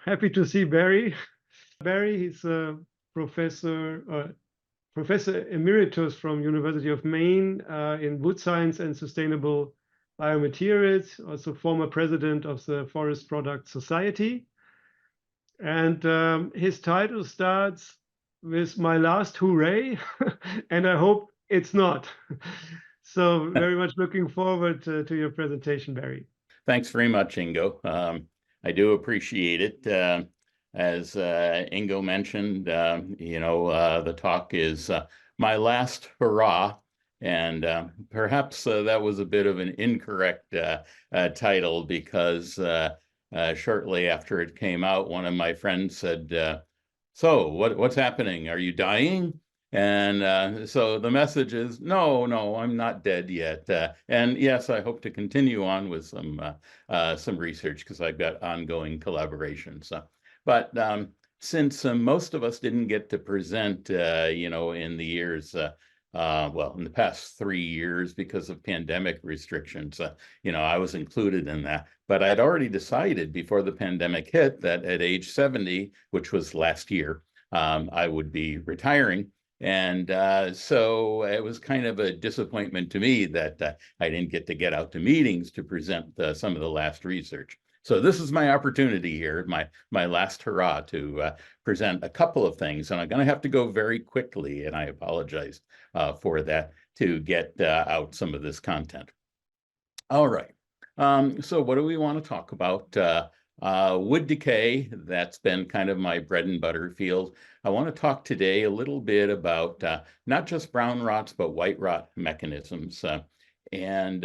happy to see Barry. Barry, he's a professor emeritus from University of Maine in wood science and sustainable biomaterials, also former president of the Forest Products Society. And his title starts with "My last hooray," and I hope it's not. So very much looking forward to your presentation, Barry. Thanks very much, Ingo. I do appreciate it. As Ingo mentioned, the talk is My Last Hurrah, and perhaps that was a bit of an incorrect title because shortly after it came out, one of my friends said, so what's happening? Are you dying? And so the message is, no, I'm not dead yet. And yes, I hope to continue on with some research because I've got ongoing collaborations. But since most of us didn't get to present, in the years, in the past 3 years because of pandemic restrictions, I was included in that. But I'd already decided before the pandemic hit that at age 70, which was last year, I would be retiring. And so it was kind of a disappointment to me that I didn't get out to meetings to present some of the last research. So this is my opportunity here, my last hurrah to present a couple of things. And I'm going to have to go very quickly, and I apologize for that, to get out some of this content. All right. So what do we want to talk about? Wood decay, that's been kind of my bread and butter field. I want to talk today a little bit about not just brown rots, but white rot mechanisms. And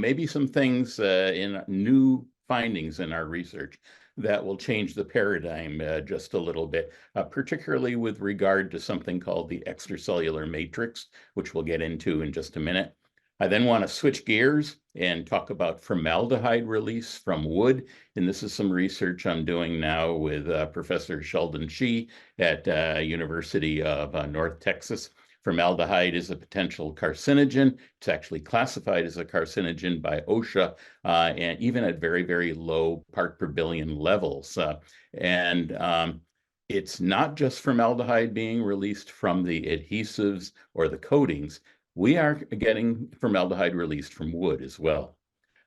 maybe some things in new findings in our research that will change the paradigm just a little bit, particularly with regard to something called the extracellular matrix, which we'll get into in just a minute. I then want to switch gears and talk about formaldehyde release from wood. And this is some research I'm doing now with Professor Sheldon Shih at University of North Texas. Formaldehyde is a potential carcinogen. It's actually classified as a carcinogen by OSHA, and even at very, very low part per billion levels. It's not just formaldehyde being released from the adhesives or the coatings. We are getting formaldehyde released from wood as well.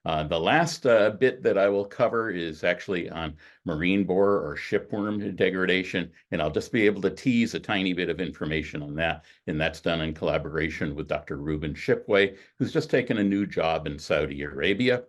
The last bit that I will cover is actually on marine borer or shipworm degradation, and I'll just be able to tease a tiny bit of information on that, and that's done in collaboration with Dr. Ruben Shipway, who's just taken a new job in Saudi Arabia.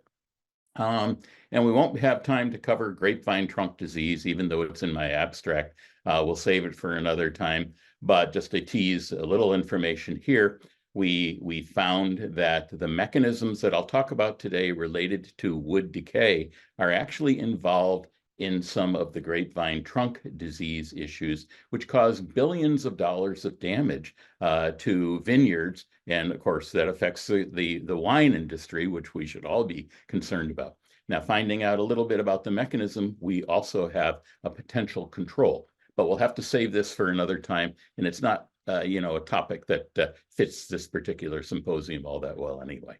And we won't have time to cover grapevine trunk disease, even though it's in my abstract. We'll save it for another time, but just to tease a little information here. We found that the mechanisms that I'll talk about today related to wood decay are actually involved in some of the grapevine trunk disease issues, which cause billions of dollars of damage to vineyards. And of course, that affects the wine industry, which we should all be concerned about. Now, finding out a little bit about the mechanism, we also have a potential control, but we'll have to save this for another time. And it's not a topic that fits this particular symposium all that well anyway.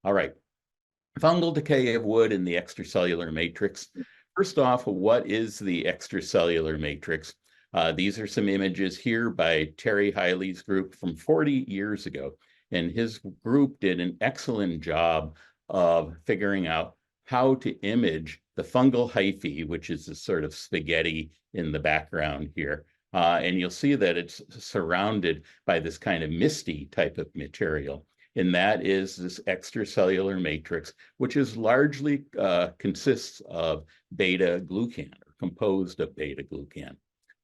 All right, fungal decay of wood in the extracellular matrix. First off, what is the extracellular matrix? These are some images here by Terry Hiley's group from 40 years ago. And his group did an excellent job of figuring out how to image the fungal hyphae, which is this sort of spaghetti in the background here. And you'll see that it's surrounded by this kind of misty type of material. And that is this extracellular matrix, which is largely consists of beta-glucan, or composed of beta-glucan.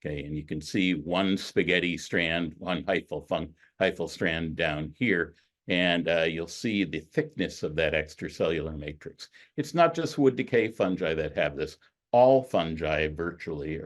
Okay, and you can see one spaghetti strand, one hyphal strand down here. And you'll see the thickness of that extracellular matrix. It's not just wood decay fungi that have this. All fungi virtually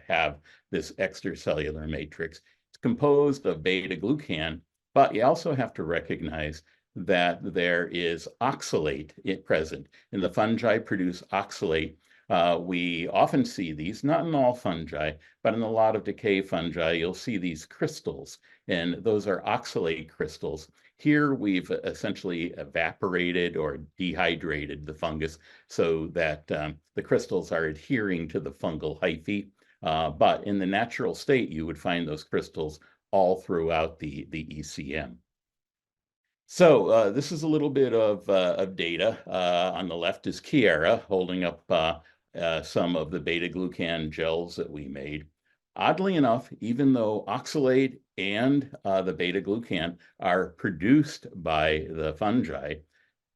have this extracellular matrix. It's composed of beta-glucan, but you also have to recognize that there is oxalate present, and the fungi produce oxalate We often see these, not in all fungi, but in a lot of decay fungi, you'll see these crystals, and those are oxalate crystals. Here, we've essentially evaporated or dehydrated the fungus so that the crystals are adhering to the fungal hyphae. But in the natural state, you would find those crystals all throughout the ECM. So this is a little bit of data. On the left is Kiara holding up some of the beta-glucan gels that we made. Oddly enough, even though oxalate and the beta-glucan are produced by the fungi,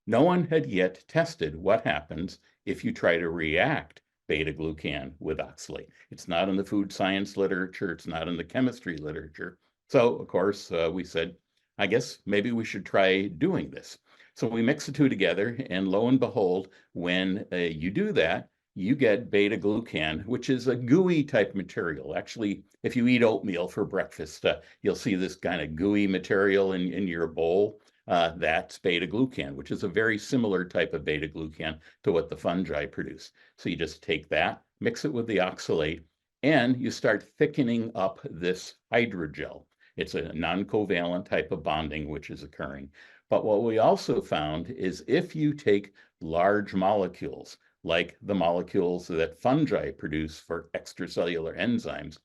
no one had yet tested what happens if you try to react beta-glucan with oxalate. It's not in the food science literature. It's not in the chemistry literature. So, of course, we said, I guess maybe we should try doing this. So we mix the two together, and lo and behold, when you do that, you get beta-glucan, which is a gooey type material. Actually, if you eat oatmeal for breakfast, you'll see this kind of gooey material in your bowl. That's beta-glucan, which is a very similar type of beta-glucan to what the fungi produce. So you just take that, mix it with the oxalate, and you start thickening up this hydrogel. It's a non-covalent type of bonding which is occurring. But what we also found is if you take large molecules, like the molecules that fungi produce for extracellular enzymes,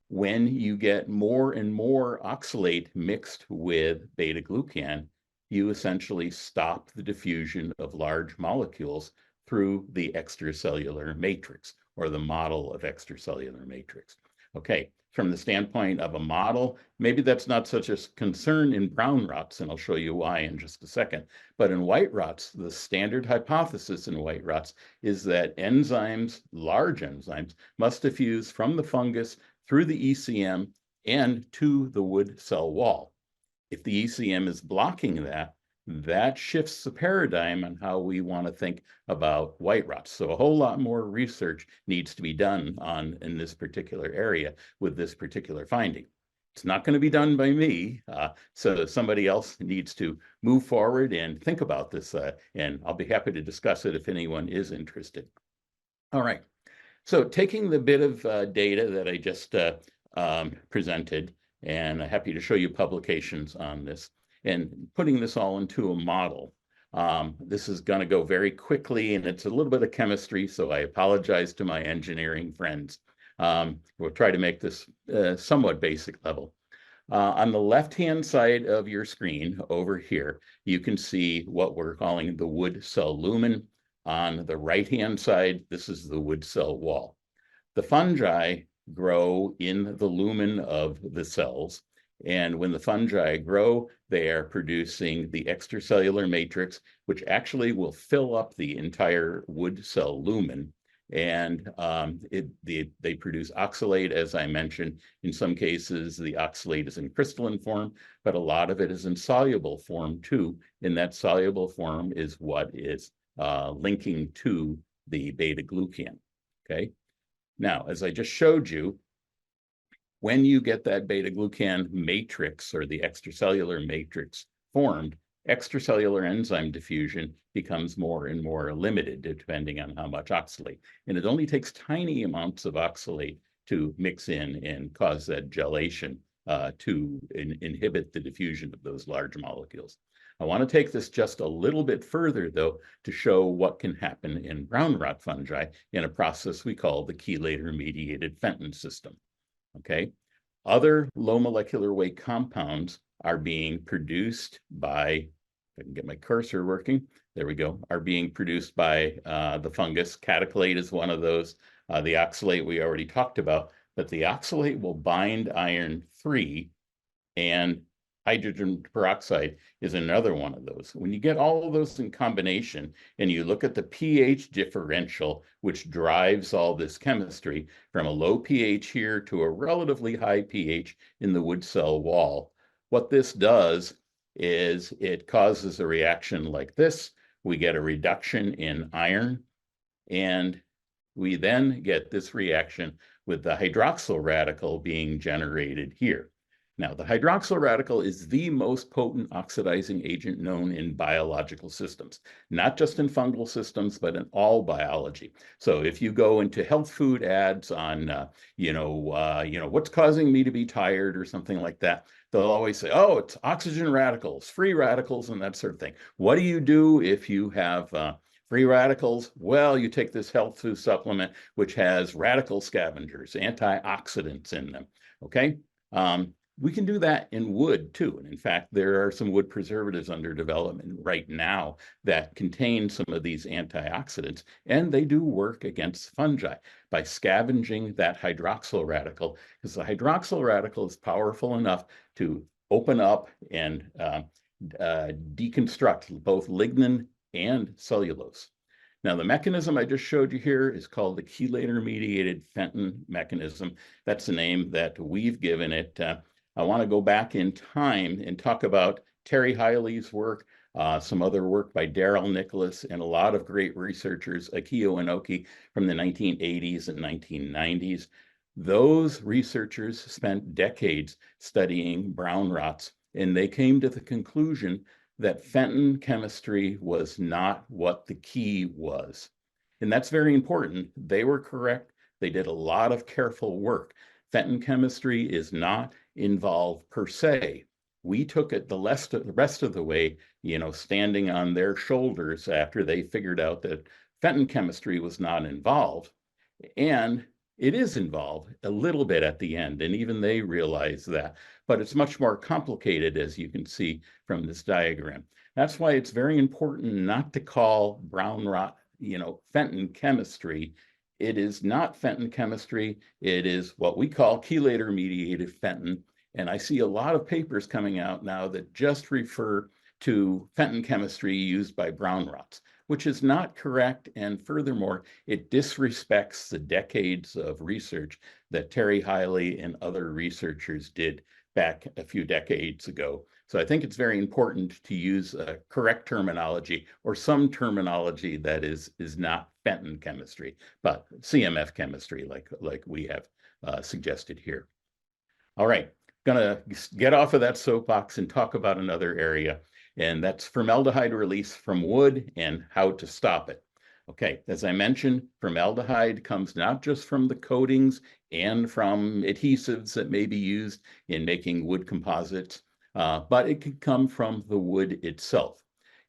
when you get more and more oxalate mixed with beta-glucan, you essentially stop the diffusion of large molecules through the extracellular matrix, or the model of extracellular matrix. Okay, from the standpoint of a model, maybe that's not such a concern in brown rots, and I'll show you why in just a second. But in white rots, the standard hypothesis in white rots is that enzymes, large enzymes, must diffuse from the fungus through the ECM and to the wood cell wall. If the ECM is blocking that, that shifts the paradigm on how we want to think about white rots. So a whole lot more research needs to be done in this particular area with this particular finding. It's not going to be done by me, so somebody else needs to move forward and think about this, and I'll be happy to discuss it if anyone is interested. All right. So taking the bit of data that I just presented, and I'm happy to show you publications on this, and putting this all into a model. This is going to go very quickly, and it's a little bit of chemistry, so I apologize to my engineering friends. We'll try to make this somewhat basic level. On the left-hand side of your screen over here, you can see what we're calling the wood cell lumen. On the right-hand side, this is the wood cell wall. The fungi grow in the lumen of the cells, and when the fungi grow, they are producing the extracellular matrix, which actually will fill up the entire wood cell lumen. And they produce oxalate, as I mentioned. In some cases, the oxalate is in crystalline form, but a lot of it is in soluble form too. And that soluble form is what is linking to the beta-glucan, okay? Now, as I just showed you, when you get that beta-glucan matrix, or the extracellular matrix formed, extracellular enzyme diffusion becomes more and more limited depending on how much oxalate. And it only takes tiny amounts of oxalate to mix in and cause that gelation to inhibit the diffusion of those large molecules. I want to take this just a little bit further, though, to show what can happen in brown rot fungi in a process we call the chelator-mediated Fenton system. Okay, other low molecular weight compounds are being produced by, if I can get my cursor working, there we go, are being produced by the fungus. Cataclate is one of those. The oxalate we already talked about, but the oxalate will bind iron 3, and hydrogen peroxide is another one of those. When you get all of those in combination and you look at the pH differential, which drives all this chemistry from a low pH here to a relatively high pH in the wood cell wall, what this does is it causes a reaction like this. We get a reduction in iron, and we then get this reaction with the hydroxyl radical being generated here. Now, the hydroxyl radical is the most potent oxidizing agent known in biological systems, not just in fungal systems, but in all biology. So if you go into health food ads on, what's causing me to be tired or something like that, they'll always say, oh, it's oxygen radicals, free radicals, and that sort of thing. What do you do if you have free radicals? Well, you take this health food supplement, which has radical scavengers, antioxidants in them, okay? We can do that in wood too. And in fact, there are some wood preservatives under development right now that contain some of these antioxidants, and they do work against fungi by scavenging that hydroxyl radical, because the hydroxyl radical is powerful enough to open up and deconstruct both lignin and cellulose. Now, the mechanism I just showed you here is called the chelator-mediated Fenton mechanism. That's the name that we've given it. I want to go back in time and talk about Terry Hiley's work, some other work by Daryl Nicholas, and a lot of great researchers, Akio Inoki, from the 1980s and 1990s. Those researchers spent decades studying brown rots, and they came to the conclusion that Fenton chemistry was not what the key was. And that's very important. They were correct. They did a lot of careful work. Fenton chemistry is not involved per se. We took it the rest of the way, standing on their shoulders after they figured out that Fenton chemistry was not involved. And it is involved a little bit at the end, and even they realize that. But it's much more complicated, as you can see from this diagram. That's why it's very important not to call brown rot, Fenton chemistry. It is not Fenton chemistry. It is what we call chelator-mediated Fenton. And I see a lot of papers coming out now that just refer to Fenton chemistry used by brown rots, which is not correct. And furthermore, it disrespects the decades of research that Terry Hiley and other researchers did back a few decades ago. So I think it's very important to use correct terminology, or some terminology that is not Fenton chemistry, but CMF chemistry, like we have suggested here. All right, gonna get off of that soapbox and talk about another area, and that's formaldehyde release from wood and how to stop it. Okay, as I mentioned, formaldehyde comes not just from the coatings and from adhesives that may be used in making wood composites, but it can come from the wood itself.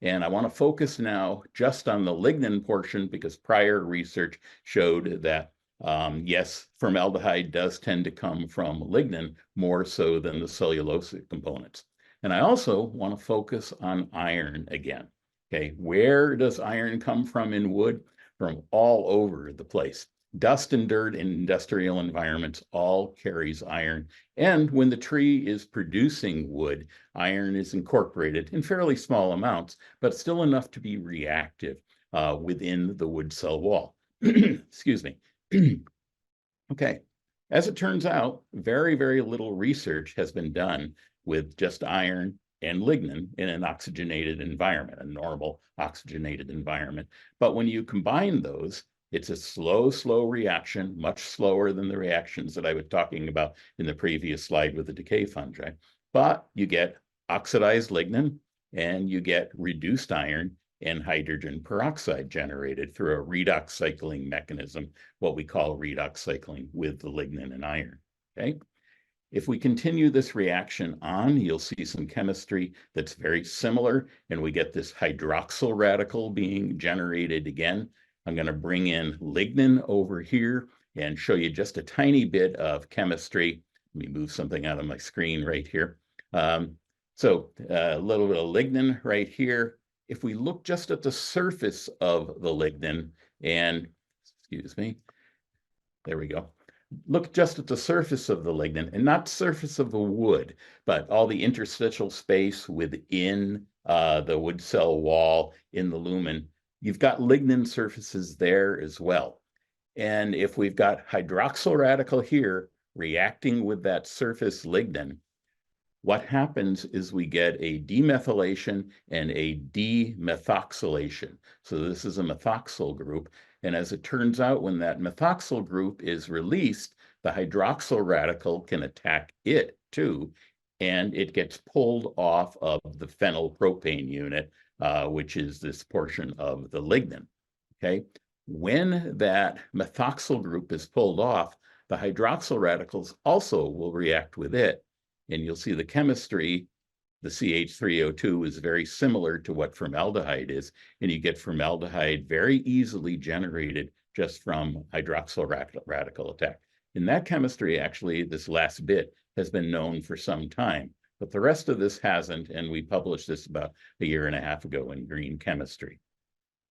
And I want to focus now just on the lignin portion, because prior research showed that, yes, formaldehyde does tend to come from lignin more so than the cellulosic components. And I also want to focus on iron again. Okay, where does iron come from in wood? From all over the place. Dust and dirt in industrial environments all carries iron. And when the tree is producing wood, iron is incorporated in fairly small amounts, but still enough to be reactive within the wood cell wall. Excuse me. Okay, as it turns out, very, very little research has been done with just iron and lignin in an oxygenated environment, a normal oxygenated environment. But when you combine those, it's a slow reaction, much slower than the reactions that I was talking about in the previous slide with the decay fungi. But you get oxidized lignin and you get reduced iron and hydrogen peroxide generated through a redox cycling mechanism, what we call redox cycling with the lignin and iron, okay? If we continue this reaction on, you'll see some chemistry that's very similar, and we get this hydroxyl radical being generated again. I'm going to bring in lignin over here and show you just a tiny bit of chemistry. Let me move something out of my screen right here. So a little bit of lignin right here. If we look just at the surface of the lignin, and excuse me, there we go. Look just at the surface of the lignin, and not the surface of the wood, but all the interstitial space within the wood cell wall in the lumen. You've got lignin surfaces there as well. And if we've got hydroxyl radical here reacting with that surface lignin, what happens is we get a demethylation and a demethoxylation. So this is a methoxyl group. And as it turns out, when that methoxyl group is released, the hydroxyl radical can attack it too and it gets pulled off of the phenylpropane unit, which is this portion of the lignin. Okay, when that methoxyl group is pulled off, the hydroxyl radicals also will react with it, and you'll see the chemistry. The CH3O2 is very similar to what formaldehyde is, and you get formaldehyde very easily generated just from hydroxyl radical attack. In that chemistry, actually, this last bit has been known for some time, but the rest of this hasn't, and we published this about a year and a half ago in Green Chemistry.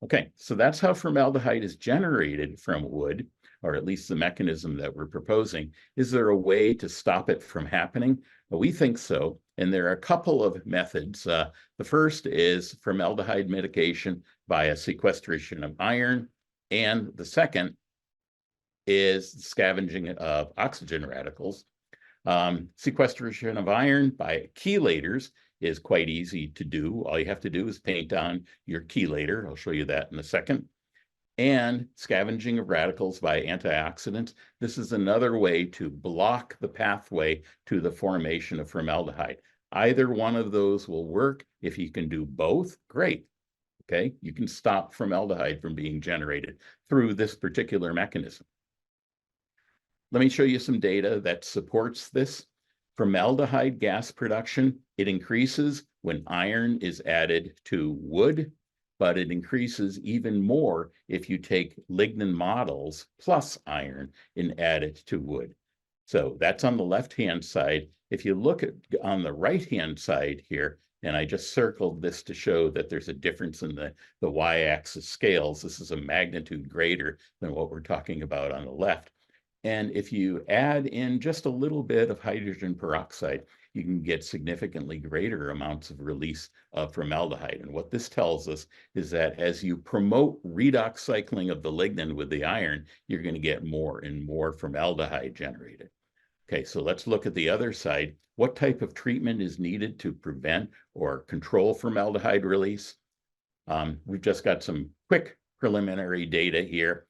Okay, so that's how formaldehyde is generated from wood, or at least the mechanism that we're proposing. Is there a way to stop it from happening? Well, we think so, and there are a couple of methods. The first is formaldehyde mitigation via sequestration of iron, and the second is scavenging of oxygen radicals. Sequestration of iron by chelators is quite easy to do. All you have to do is paint on your chelator. I'll show you that in a second. And scavenging of radicals by antioxidants. This is another way to block the pathway to the formation of formaldehyde. Either one of those will work. If you can do both, great. Okay, you can stop formaldehyde from being generated through this particular mechanism. Let me show you some data that supports this. Formaldehyde gas production, it increases when iron is added to wood, but it increases even more if you take lignin models plus iron and add it to wood. So that's on the left-hand side. If you look at on the right-hand side here, and I just circled this to show that there's a difference in the y-axis scales. This is a magnitude greater than what we're talking about on the left. And if you add in just a little bit of hydrogen peroxide, you can get significantly greater amounts of release of formaldehyde. And what this tells us is that as you promote redox cycling of the lignin with the iron, you're going to get more and more formaldehyde generated. Okay, so let's look at the other side. What type of treatment is needed to prevent or control formaldehyde release? We've just got some quick preliminary data here.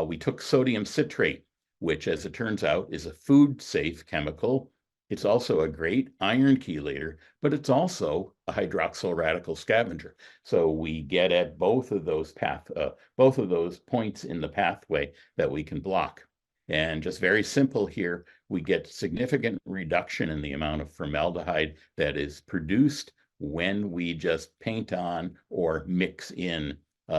We took sodium citrate, which, as it turns out, is a food-safe chemical. It's also a great iron chelator, but it's also a hydroxyl radical scavenger. So we get at both of those points in the pathway that we can block. And just very simple here, we get significant reduction in the amount of formaldehyde that is produced when we just paint on or mix in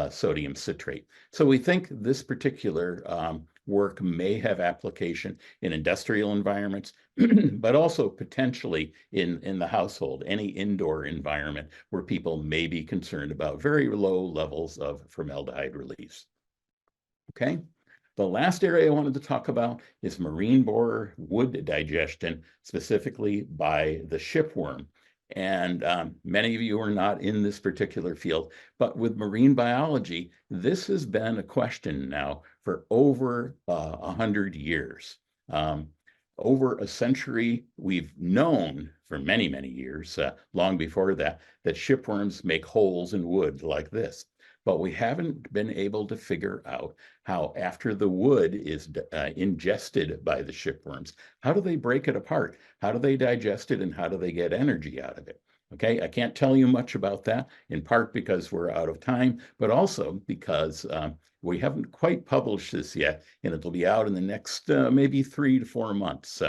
sodium citrate. So we think this particular work may have application in industrial environments, but also potentially in the household, any indoor environment where people may be concerned about very low levels of formaldehyde release. Okay. The last area I wanted to talk about is marine borer wood digestion, specifically by the shipworm. And many of you are not in this particular field, but with marine biology, this has been a question now for over 100 years. Over a century, we've known for many, many years, long before that, that shipworms make holes in wood like this. But we haven't been able to figure out how, after the wood is ingested by the shipworms, how do they break it apart? How do they digest it, and how do they get energy out of it? Okay, I can't tell you much about that, in part because we're out of time, but also because we haven't quite published this yet, and it'll be out in the next maybe 3 to 4 months.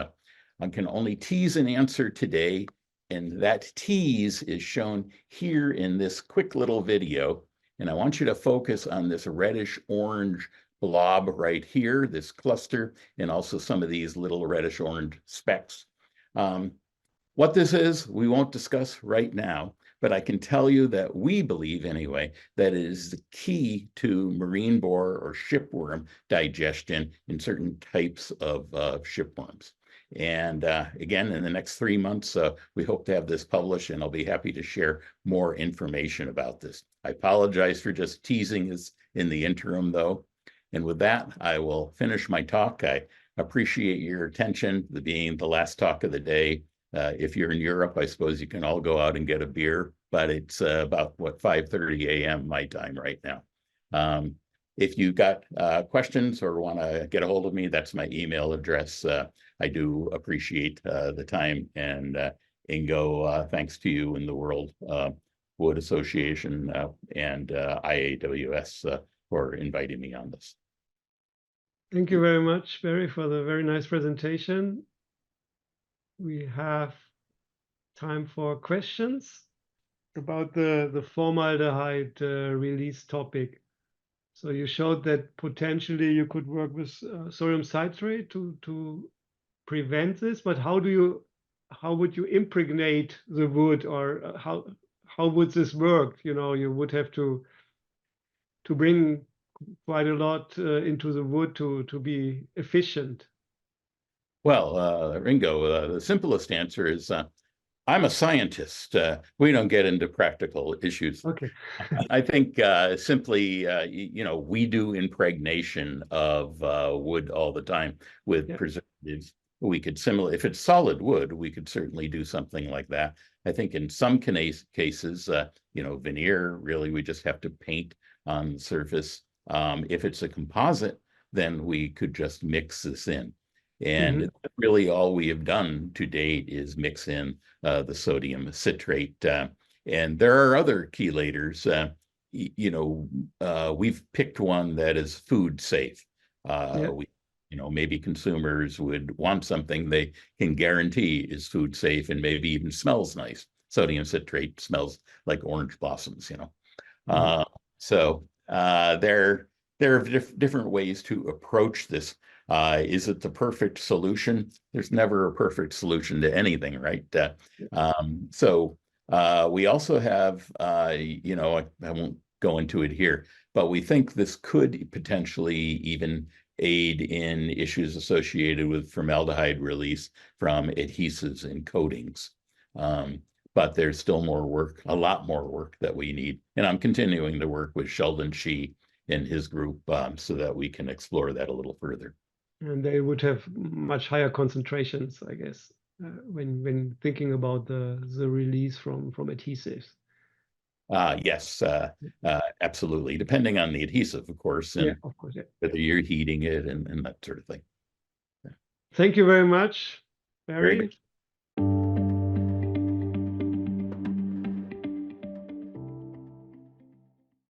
I can only tease an answer today, and that tease is shown here in this quick little video. And I want you to focus on this reddish orange blob right here, this cluster, and also some of these little reddish orange specks. What this is, we won't discuss right now, but I can tell you that we believe anyway, that it is the key to marine borer or shipworm digestion in certain types of shipworms. And again, in the next 3 months, we hope to have this published, and I'll be happy to share more information about this. I apologize for just teasing this in the interim, though. And with that, I will finish my talk. I appreciate your attention, being the last talk of the day. If you're in Europe, I suppose you can all go out and get a beer, but it's about, 5:30 a.m. my time right now. If you got questions or want to get a hold of me, that's my email address. I do appreciate the time and Ingo, thanks to you and the World Wood Association and IAWS for inviting me on this. Thank you very much, Barry, for the very nice presentation. We have time for questions about the formaldehyde release topic. So you showed that potentially you could work with sodium citrate to prevent this, but how would you impregnate the wood, or how would this work? You know, you would have to bring quite a lot into the wood to be efficient. Well, Ringo, the simplest answer is I'm a scientist. We don't get into practical issues. Okay. I think simply, we do impregnation of wood all the time with preservatives. We could if it's solid wood, we could certainly do something like that. I think in some cases, veneer, really, we just have to paint on the surface. If it's a composite, then we could just mix this in. And really all we have done to date is mix in the sodium citrate. And there are other chelators. We've picked one that is food safe. Maybe consumers would want something they can guarantee is food safe and maybe even smells nice. Sodium citrate smells like orange blossoms, So there are different ways to approach this. Is it the perfect solution? There's never a perfect solution to anything, right? We also have, I won't go into it here, but we think this could potentially even aid in issues associated with formaldehyde release from adhesives and coatings. But there's still more work, a lot more work that we need. And I'm continuing to work with Sheldon Shee and his group so that we can explore that a little further. And they would have much higher concentrations, I guess, when thinking about the release from adhesives. Yes, absolutely. Depending on the adhesive, of course, and of course, whether you're heating it and that sort of thing. Thank you very much, Barry. Very much.